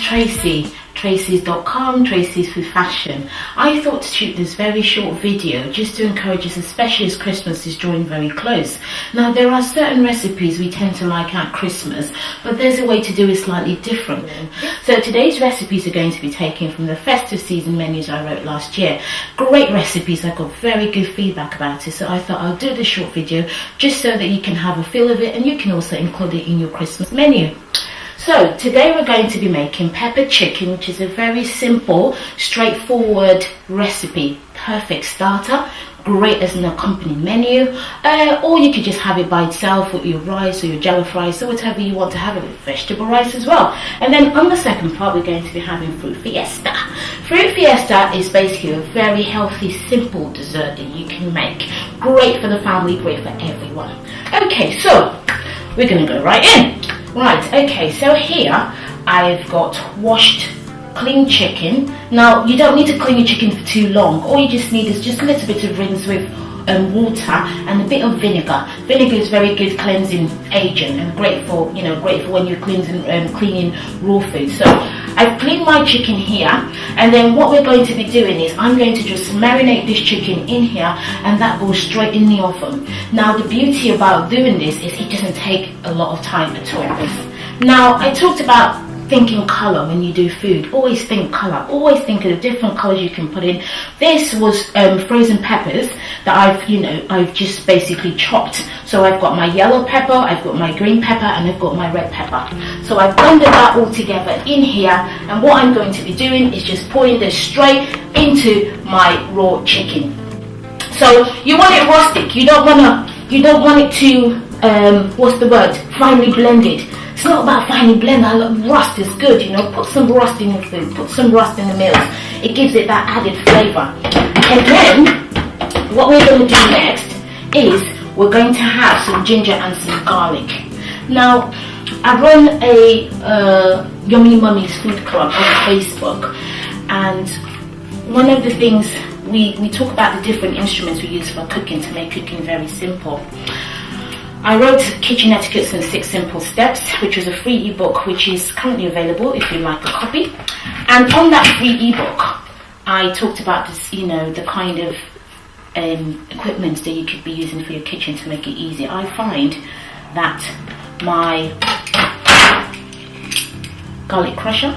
Tracy, Traycees.com, Traycees Food Fashion. I thought to shoot this very short video just to encourage us, especially as Christmas is drawing very close. Now there are certain recipes we tend to like at Christmas, but there's a way to do it slightly different. So today's recipes are going to be taken from the festive season menus I wrote last year. Great recipes, I got very good feedback about it, so I thought I'll do this short video just so that you can have a feel of it and you can also include it in your Christmas menu. So today we're going to be making pepper chicken, which is a very simple, straightforward recipe. Perfect starter, great as an accompanying menu, or you could just have it by itself with your rice or your jollof rice or whatever you want to have it with, vegetable rice as well. And then on the second part we're going to be having fruit fiesta. Fruit fiesta is basically a very healthy, simple dessert that you can make. Great for the family, great for everyone. Okay, so we're going to go right in. Right, okay, so here I've got washed clean chicken. Now you don't need to clean your chicken for too long. All you just need is just a little bit of rinse with water and a bit of vinegar. Vinegar is very good cleansing agent and great for when you're cleaning raw food. So I've cleaned my chicken here, and then what we're going to be doing is I'm going to just marinate this chicken in here, and that goes straight in the oven. Now the beauty about doing this is it doesn't take a lot of time at all. Now I talked about thinking color when you do food. Always think color, always think of the different colors you can put in. This was frozen peppers that I've just basically chopped. So I've got my yellow pepper, I've got my green pepper, and I've got my red pepper. So I've blended that all together in here, and what I'm going to be doing is just pouring this straight into my raw chicken. So you want it rustic, you don't want it to finely blended. It's not about finely blended. Rust is good, put some rust in your food, put some rust in the meals. It gives it that added flavour. And then what we're going to do next is we're going to have some ginger and some garlic. Now I run a Yummy Mummies food club on Facebook, and one of the things we talk about the different instruments we use for cooking to make cooking very simple. I wrote Kitchen Etiquettes in 6 Simple Steps, which was a free ebook which is currently available if you'd like a copy. And on that free ebook, I talked about this, the kind of equipment that you could be using for your kitchen to make it easy. I find that my garlic crusher.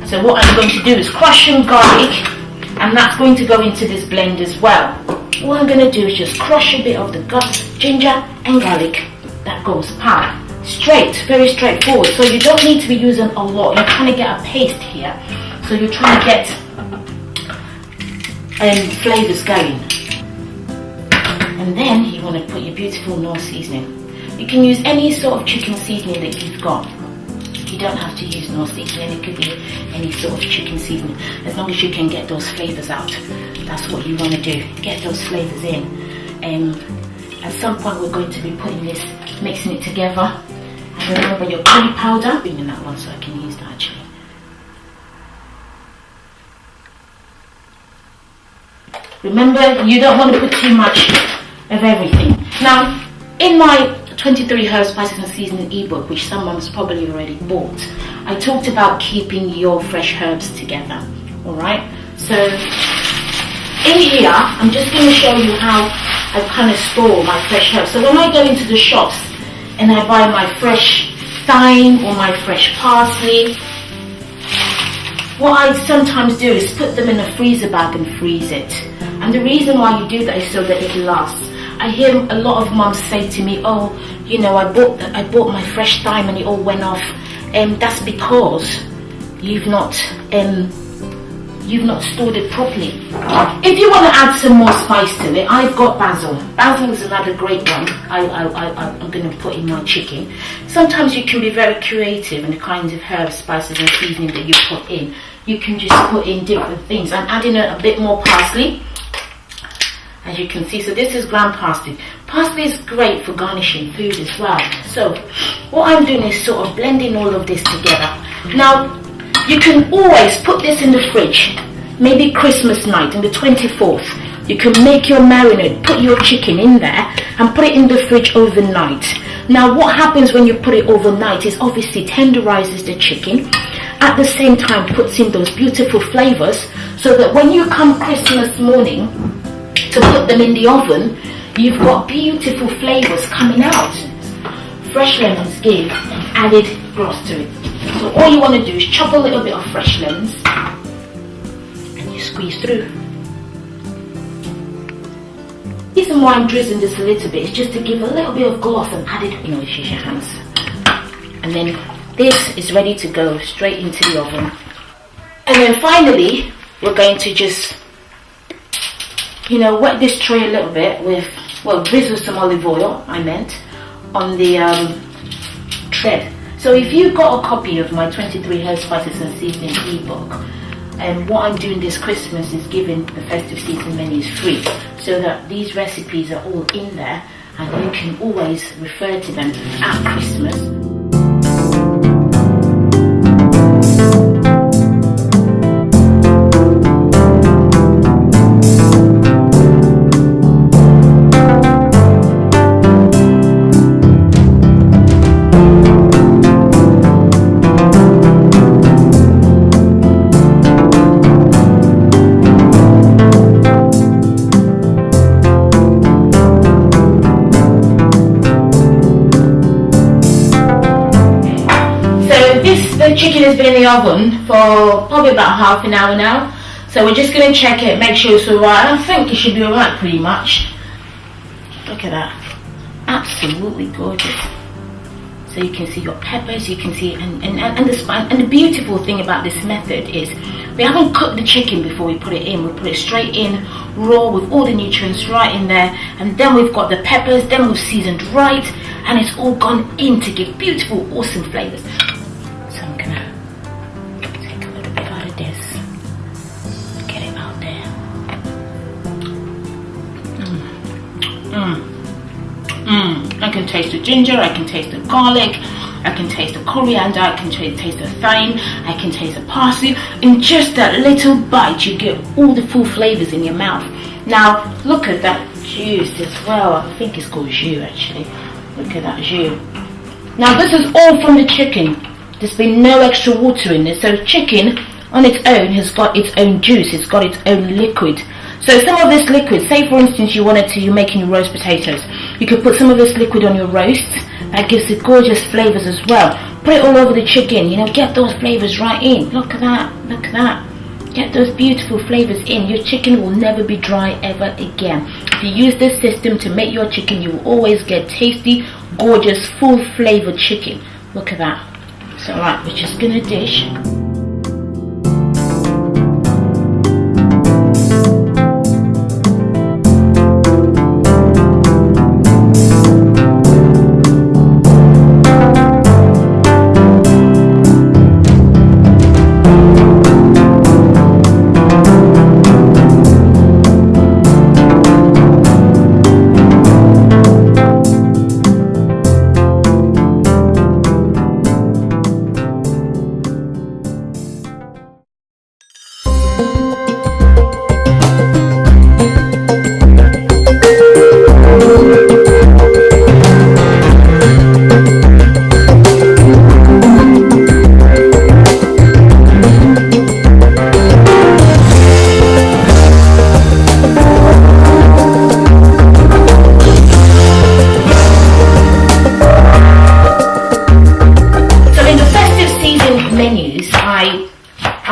So what I'm going to do is crush some garlic, and that's going to go into this blend as well. What I'm going to do is just crush a bit of the ginger and garlic. That goes straight, very straightforward. So you don't need to be using a lot. You're trying to get a paste here. So you're trying to get flavours going. And then you want to put your beautiful Knorr seasoning. You can use any sort of chicken seasoning that you've got. You don't have to use Knorr seasoning, it could be any sort of chicken seasoning, as long as you can get those flavours out. That's what you want to do, get those flavours in. At some point we're going to be putting this, mixing it together. And remember your curry powder, bring in that one so I can use that actually. Remember, you don't want to put too much of everything. Now, in my 23 Herbs, Spices and Seasoning ebook, which some mums probably already bought, I talked about keeping your fresh herbs together. Alright, so in here I'm just going to show you how I kind of store my fresh herbs. So when I go into the shops and I buy my fresh thyme or my fresh parsley, what I sometimes do is put them in a freezer bag and freeze it. And the reason why you do that is so that it lasts. I hear a lot of mums say to me, oh, I bought my fresh thyme and it all went off. That's because you've not stored it properly. If you want to add some more spice to it, I've got basil. Basil is another great one I'm going to put in my chicken. Sometimes you can be very creative in the kinds of herbs, spices and seasoning that you put in. You can just put in different things. I'm adding a bit more parsley, as you can see. So this is ground parsley. Parsley is great for garnishing food as well. So what I'm doing is sort of blending all of this together. Now you can always put this in the fridge, maybe Christmas night on the 24th. You can make your marinade, put your chicken in there and put it in the fridge overnight. Now what happens when you put it overnight is obviously tenderizes the chicken. at the same time puts in those beautiful flavors, so that when you come Christmas morning to put them in the oven, you've got beautiful flavors coming out. Fresh lemons give added gloss to it. So all you want to do is chop a little bit of fresh lemons and you squeeze through. The reason why I'm drizzling this a little bit is just to give a little bit of gloss and added, you know, use your hands. And then this is ready to go straight into the oven. And then finally, we're going to just, you know, wet this tray a little bit with, well, drizzle some olive oil, I meant, on the thread. So if you've got a copy of my 23 Herbs, Spices and Seasonings ebook, and what I'm doing this Christmas is giving the festive season menus free, so that these recipes are all in there and you can always refer to them at Christmas. The chicken has been in the oven for probably about half an hour now, so we're just going to check it, make sure it's alright. I think it should be alright pretty much. Look at that, absolutely gorgeous. So you can see your peppers, you can see, and the spice. And the beautiful thing about this method is we haven't cooked the chicken before we put it in. We put it straight in raw with all the nutrients right in there, and then we've got the peppers, then we've seasoned right, and it's all gone in to give beautiful, awesome flavors. So I'm gonna take a little bit out of this, get it out there. I can taste the ginger, I can taste the garlic, I can taste the coriander, I can taste the thyme, I can taste the parsley. In just that little bite, you get all the full flavors in your mouth. Now, look at that juice as well. I think it's called jus actually. Look at that jus. Now, this is all from the chicken. There's been no extra water in it. So chicken on its own has got its own juice, it's got its own liquid. So some of this liquid, say for instance you're making roast potatoes, you could put some of this liquid on your roast. That gives the gorgeous flavors as well. Put it all over the chicken, you know, get those flavors right in. Look at that, look at that. Get those beautiful flavors in. Your chicken will never be dry ever again. If you use this system to make your chicken, you will always get tasty, gorgeous, full flavored chicken. Look at that. So right, we're just gonna dish.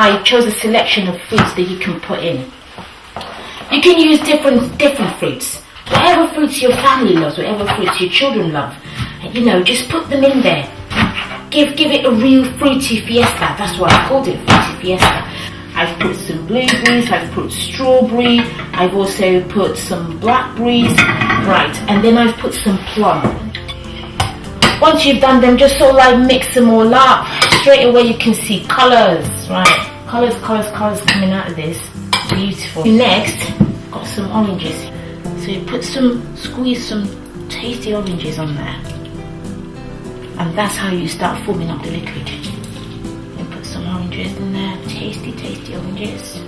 I chose a selection of fruits that you can put in. You can use different fruits, whatever fruits your family loves, whatever fruits your children love. And, you know, just put them in there. Give it a real fruity fiesta. That's why I called it fruity fiesta. I've put some blueberries, I've put strawberry, I've also put some blackberries, right, and then I've put some plum. Once you've done them, just sort of like mix them all up. Straight away you can see colours, right? Colours coming out of this. Beautiful. Next, got some oranges. So you squeeze some tasty oranges on there. And that's how you start forming up the liquid. You put some oranges in there, tasty oranges.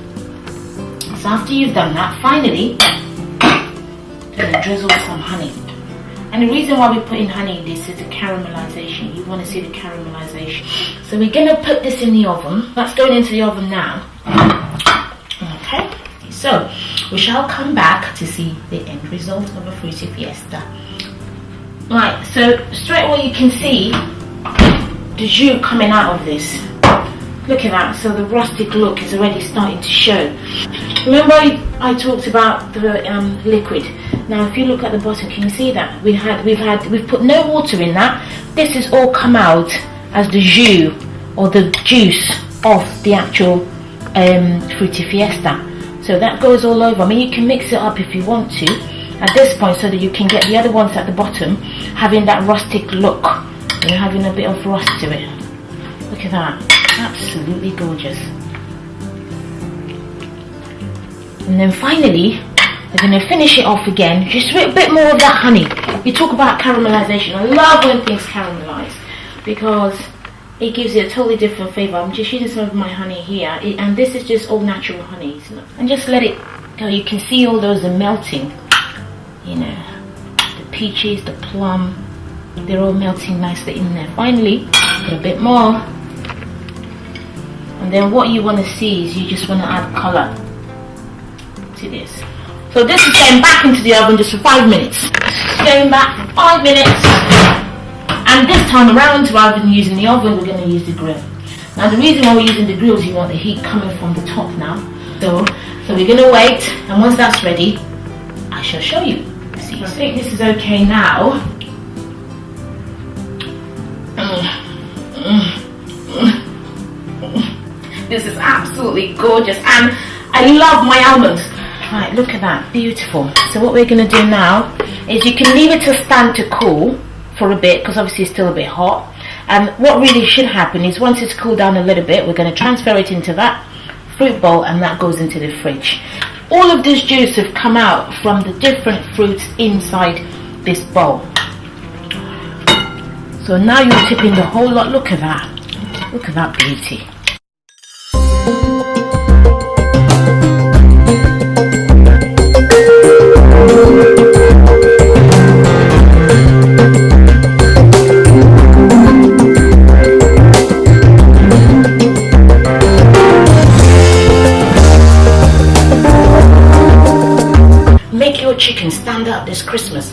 So after you've done that, finally, then drizzle some honey. And the reason why we put in honey in this is the caramelization. You want to see the caramelization. So we're going to put this in the oven. That's going into the oven now. Okay. So we shall come back to see the end result of a fruity fiesta. Right. So straight away you can see the jus coming out of this. Look at that. So the rustic look is already starting to show. Remember I talked about the liquid. Now if you look at the bottom, can you see that we've put no water in that. This has all come out as the jus or the juice of the actual fruity fiesta. So that goes all over. I mean, you can mix it up if you want to at this point, so that you can get the other ones at the bottom having that rustic look and having a bit of rust to it. Look at that. Absolutely gorgeous. And then finally we're going to finish it off again just with a bit more of that honey. You talk about caramelization. I love when things caramelize because it gives it a totally different flavor. I'm just using some of my honey here, and this is just all natural honey, and just let it go. You can see all those are melting, you know, the peaches, the plum, they're all melting nicely in there. Finally, put a bit more. And then what you want to see is you just want to add colour to this. So this is going back into the oven just for 5 minutes. Going back for 5 minutes. And this time around, rather than using the oven, we're going to use the grill. Now the reason why we're using the grill is you want the heat coming from the top now. So we're going to wait, and once that's ready, I shall show you. See, I think this is okay now. This is absolutely gorgeous, and I love my almonds. Right, look at that, beautiful. So what we're going to do now is you can leave it to stand to cool for a bit, because obviously it's still a bit hot. And what really should happen is once it's cooled down a little bit, we're going to transfer it into that fruit bowl, and that goes into the fridge. All of this juice have come out from the different fruits inside this bowl. So now you're tipping the whole lot. Look at that. Look at that beauty. Make your chicken stand out this Christmas.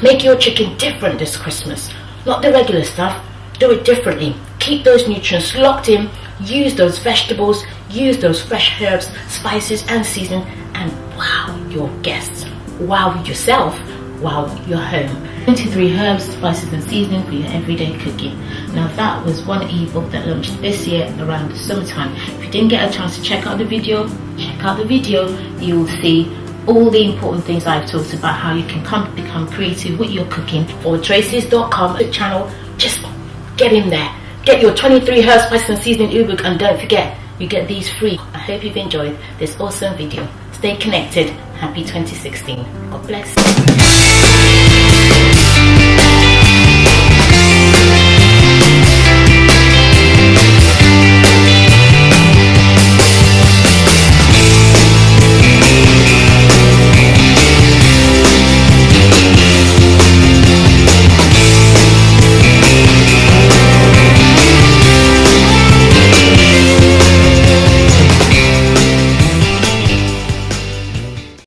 Make your chicken different this Christmas. Not the regular stuff. Do it differently. Keep those nutrients locked in. Use those vegetables. Use those fresh herbs, spices and seasoning, and wow your guests. Wow yourself. Wow your home. 23 herbs, spices and seasoning for your everyday cooking. Now that was one ebook that launched this year around the summertime. If you didn't get a chance to check out the video, check out the video. You will see all the important things I've talked about, how you can become creative with your cooking. For Traycees.com, the channel, just get in there. Get your 23 herbs, spices and seasoning ebook, and don't forget, you get these free. I hope you've enjoyed this awesome video. Stay connected. Happy 2016. God bless.